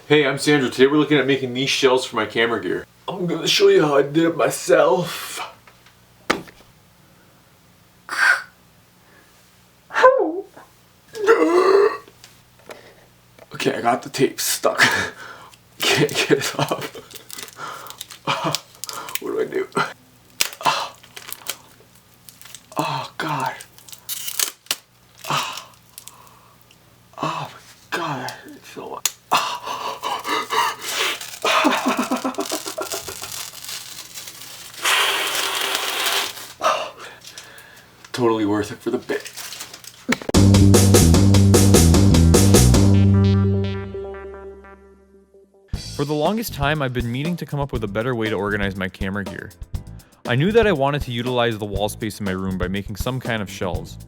Hey, I'm Sandra. Today we're looking at making these shells for my camera gear. I'm gonna show you how I did it myself. Okay, I got the tape stuck. Can't get it off. What do I do? Oh God. Oh my God, that hurts so much. Totally worth it for the bit. For the longest time, I've been meaning to come up with a better way to organize my camera gear. I knew that I wanted to utilize the wall space in my room by making some kind of shelves.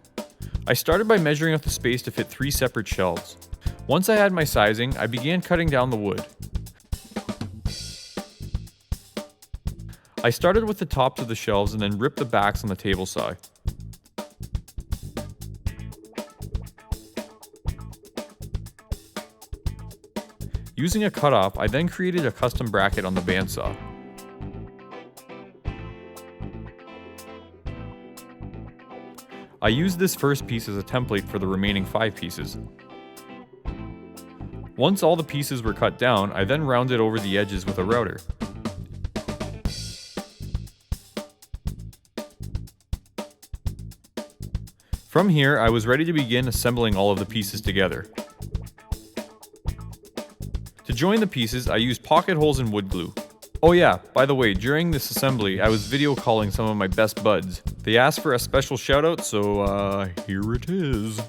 I started by measuring out the space to fit 3 separate shelves. Once I had my sizing, I began cutting down the wood. I started with the tops of the shelves and then ripped the backs on the table saw. Using a cutoff, I then created a custom bracket on the bandsaw. I used this first piece as a template for the remaining 5 pieces. Once all the pieces were cut down, I then rounded over the edges with a router. From here, I was ready to begin assembling all of the pieces together. To join the pieces, I used pocket holes and wood glue. Oh yeah, by the way, during this assembly, I was video calling some of my best buds. They asked for a special shout out, so here it is.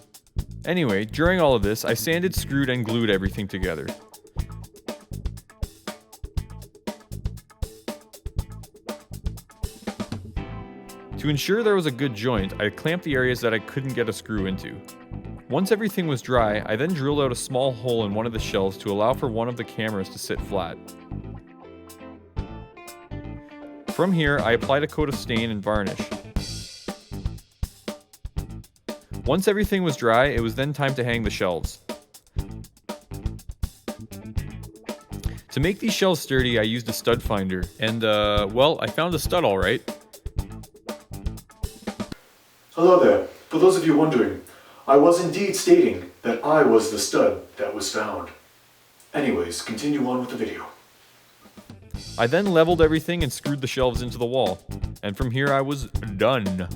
Anyway, during all of this, I sanded, screwed, and glued everything together. To ensure there was a good joint, I clamped the areas that I couldn't get a screw into. Once everything was dry, I then drilled out a small hole in one of the shelves to allow for one of the cameras to sit flat. From here, I applied a coat of stain and varnish. Once everything was dry, it was then time to hang the shelves. To make these shelves sturdy, I used a stud finder, and well, I found a stud alright. Hello there. For those of you wondering, I was indeed stating that I was the stud that was found. Anyways, continue on with the video. I then leveled everything and screwed the shelves into the wall, and from here I was done.